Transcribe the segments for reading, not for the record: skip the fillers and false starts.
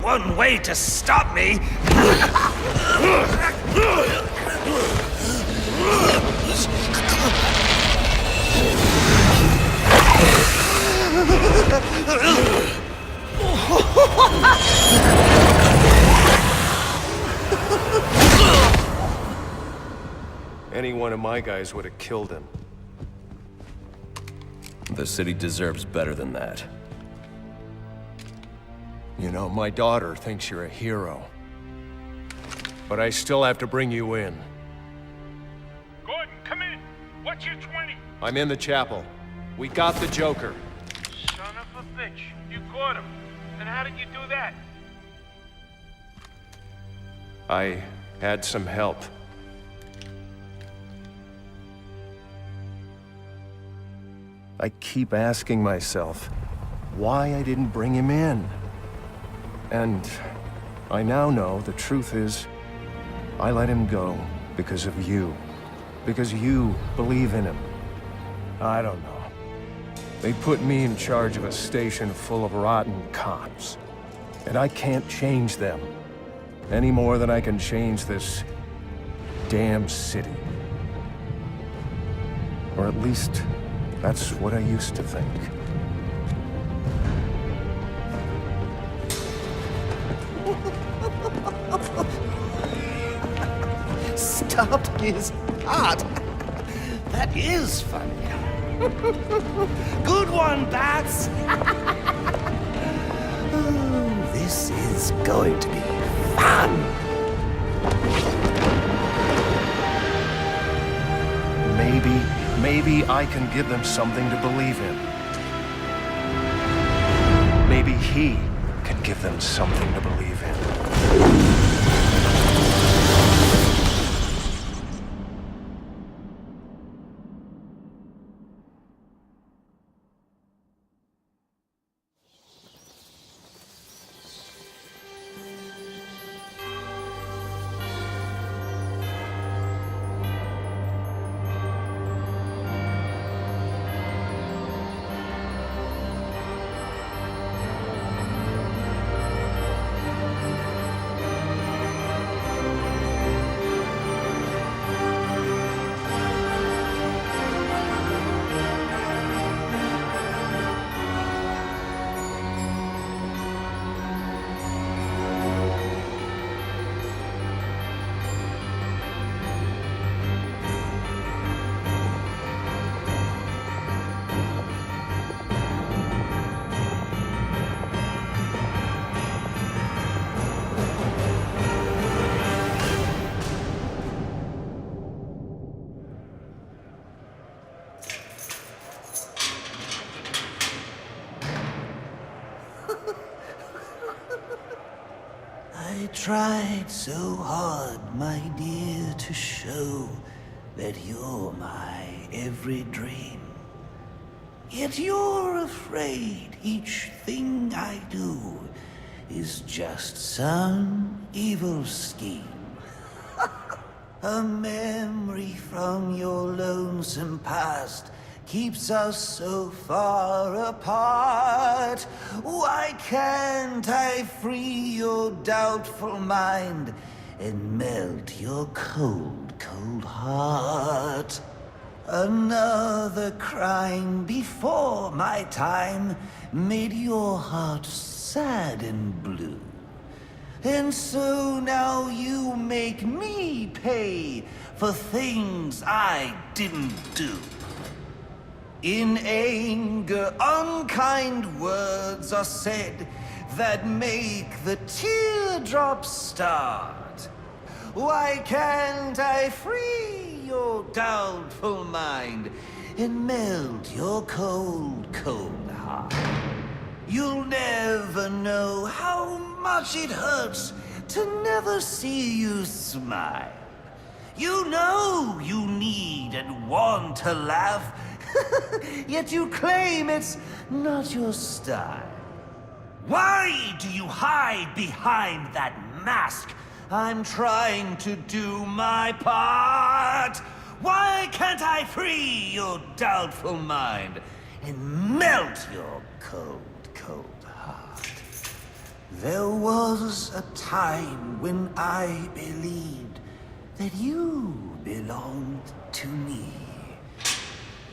one way to stop me. Any one of my guys would have killed him. The city deserves better than that. You know, my daughter thinks you're a hero. But I still have to bring you in. Gordon, come in. What's your 20? I'm in the chapel. We got the Joker. Son of a bitch. You caught him. And how did you do that? I had some help. I keep asking myself why I didn't bring him in. And I now know the truth is, I let him go because of you. Because you believe in him. I don't know. They put me in charge of a station full of rotten cops. And I can't change them. Any more than I can change this damn city. Or at least, that's what I used to think. Stopped his heart. That is funny. Good one, Bats. Oh, this is going to be fun. Maybe I can give them something to believe in. Maybe he can give them something to believe in. I tried so hard, my dear, to show that you're my every dream. Yet you're afraid each thing I do is just some evil scheme. A memory from your lonesome past keeps us so far apart. Why can't I free your doubtful mind and melt your cold, cold heart? Another crime before my time made your heart sad and blue. And so now you make me pay for things I didn't do. In anger, unkind words are said that make the teardrops start. Why can't I free your doubtful mind and melt your cold, cold heart? You'll never know how much it hurts to never see you smile. You know you need and want to laugh, yet you claim it's not your style. Why do you hide behind that mask? I'm trying to do my part. Why can't I free your doubtful mind and melt your cold, cold heart? There was a time when I believed that you belonged to me.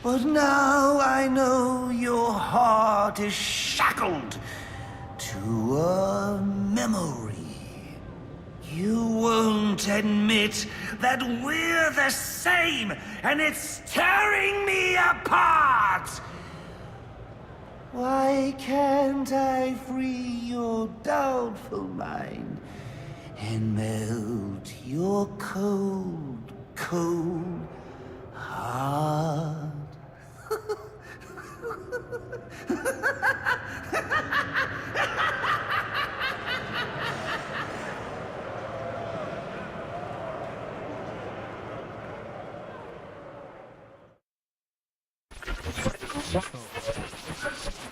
But now I know your heart is shackled to a memory. You won't admit that we're the same, and it's tearing me apart! Why can't I free your doubtful mind and melt your cold, cold heart?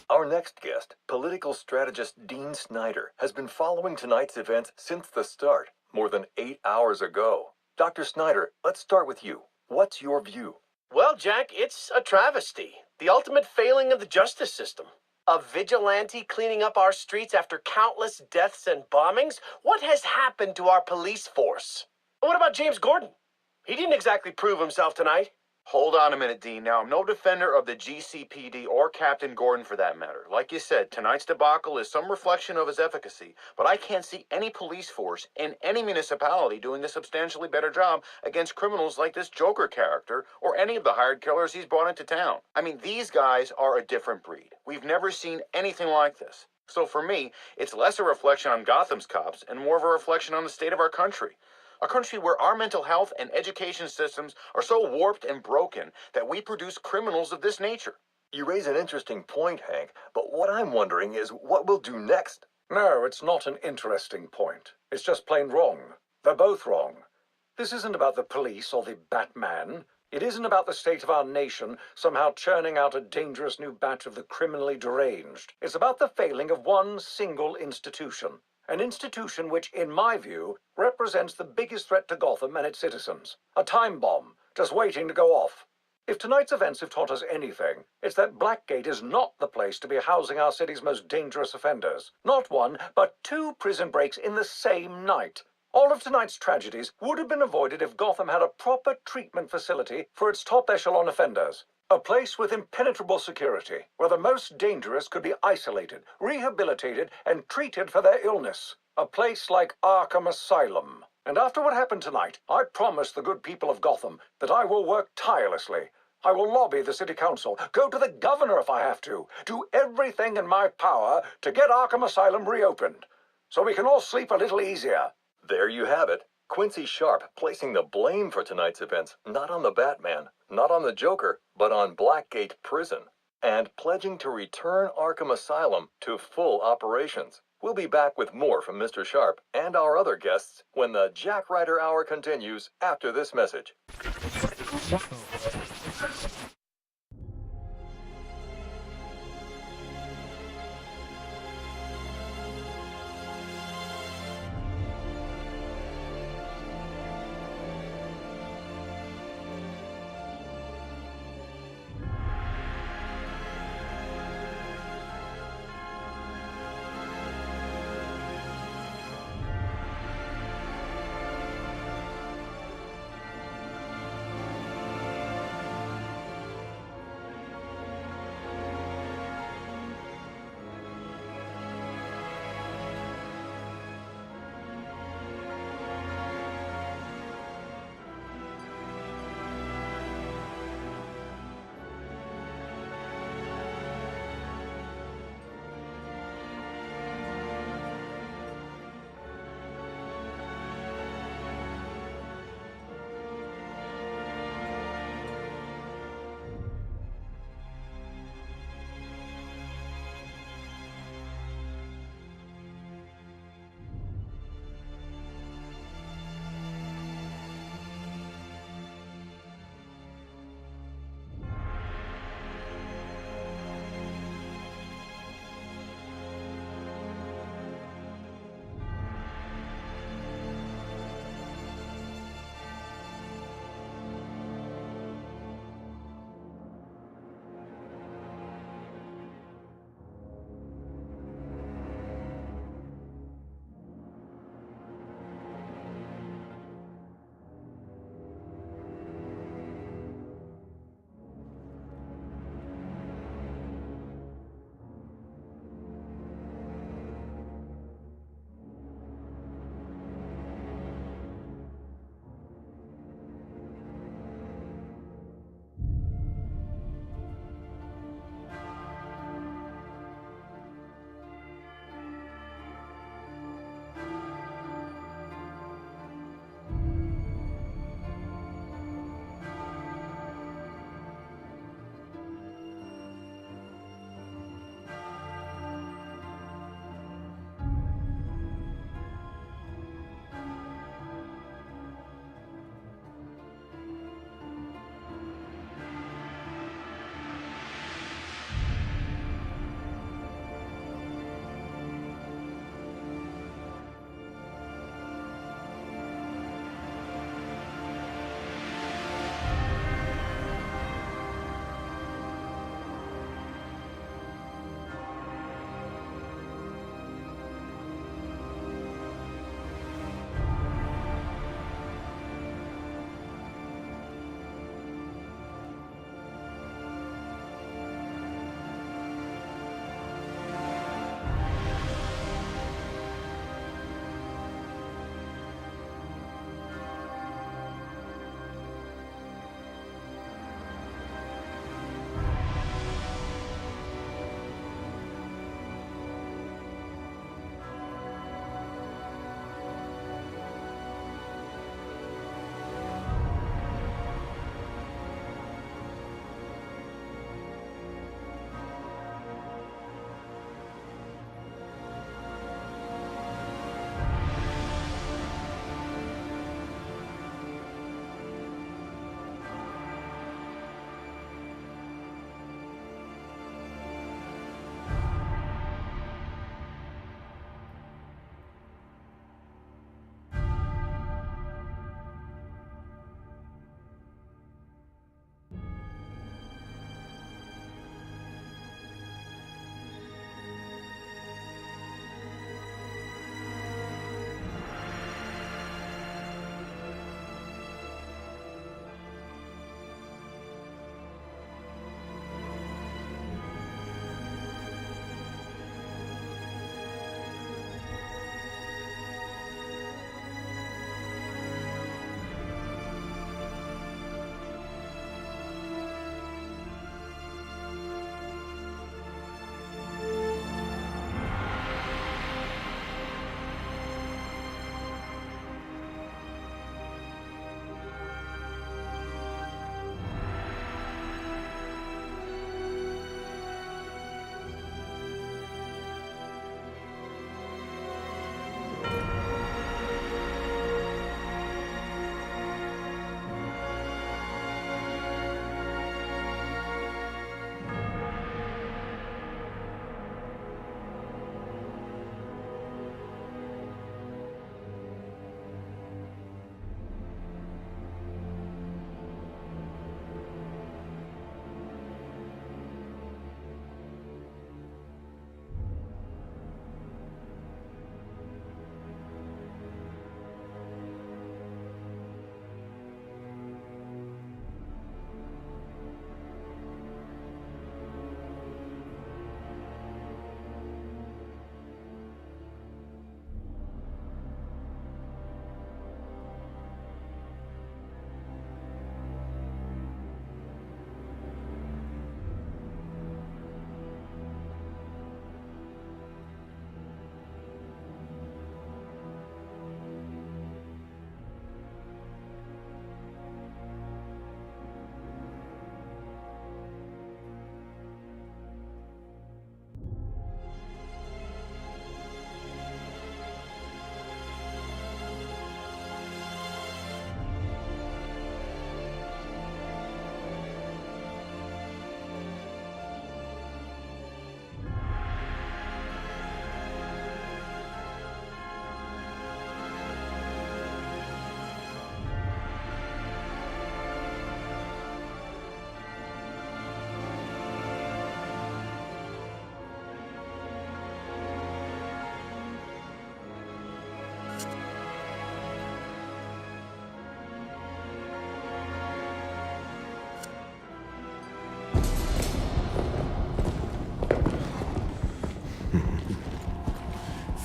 Our next guest, political strategist Dean Snyder, has been following tonight's events since the start, more than 8 hours ago. Dr. Snyder, let's start with you. What's your view? Well, Jack, it's a travesty. The ultimate failing of the justice system. A vigilante cleaning up our streets after countless deaths and bombings? What has happened to our police force? What about James Gordon? He didn't exactly prove himself tonight. Hold on a minute, Dean. Now, I'm no defender of the GCPD or Captain Gordon for that matter. Like you said, tonight's debacle is some reflection of his efficacy, but I can't see any police force in any municipality doing a substantially better job against criminals like this Joker character or any of the hired killers he's brought into town. I mean, these guys are a different breed. We've never seen anything like this. So for me, it's less a reflection on Gotham's cops and more of a reflection on the state of our country. A country where our mental health and education systems are so warped and broken that we produce criminals of this nature. You raise an interesting point, Hank, but what I'm wondering is what we'll do next. No, it's not an interesting point. It's just plain wrong. They're both wrong. This isn't about the police or the Batman. It isn't about the state of our nation somehow churning out a dangerous new batch of the criminally deranged. It's about the failing of one single institution. An institution which, in my view, represents the biggest threat to Gotham and its citizens. A time bomb, just waiting to go off. If tonight's events have taught us anything, it's that Blackgate is not the place to be housing our city's most dangerous offenders. Not one, but 2 prison breaks in the same night. All of tonight's tragedies would have been avoided if Gotham had a proper treatment facility for its top echelon offenders. A place with impenetrable security, where the most dangerous could be isolated, rehabilitated, and treated for their illness. A place like Arkham Asylum. And after what happened tonight, I promise the good people of Gotham that I will work tirelessly. I will lobby the city council, go to the governor if I have to, do everything in my power to get Arkham Asylum reopened, so we can all sleep a little easier. There you have it. Quincy Sharp placing the blame for tonight's events not on the Batman, not on the Joker, but on Blackgate Prison, and pledging to return Arkham Asylum to full operations. We'll be back with more from Mr. Sharp and our other guests when the Jack Ryder Hour continues after this message.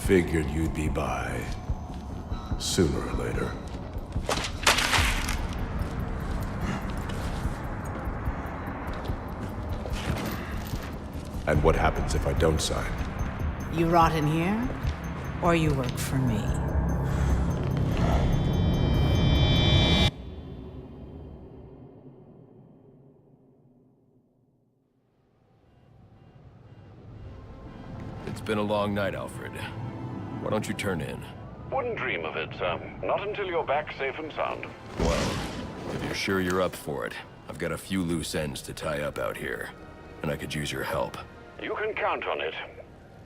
Figured you'd be by. Sooner or later. And what happens if I don't sign? You rot in here, or you work for me. It's been a long night, Alfred. Why don't you turn in? Wouldn't dream of it, sir. Not until you're back safe and sound. Well, if you're sure you're up for it, I've got a few loose ends to tie up out here, and I could use your help. You can count on it.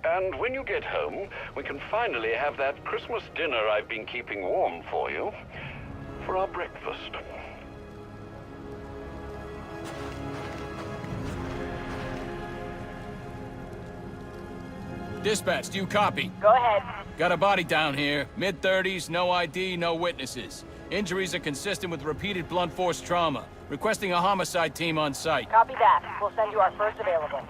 And when you get home, we can finally have that Christmas dinner I've been keeping warm for you for our breakfast. Dispatch, do you copy? Go ahead. Got a body down here. Mid-30s, no ID, no witnesses. Injuries are consistent with repeated blunt force trauma. Requesting a homicide team on site. Copy that. We'll send you our first available.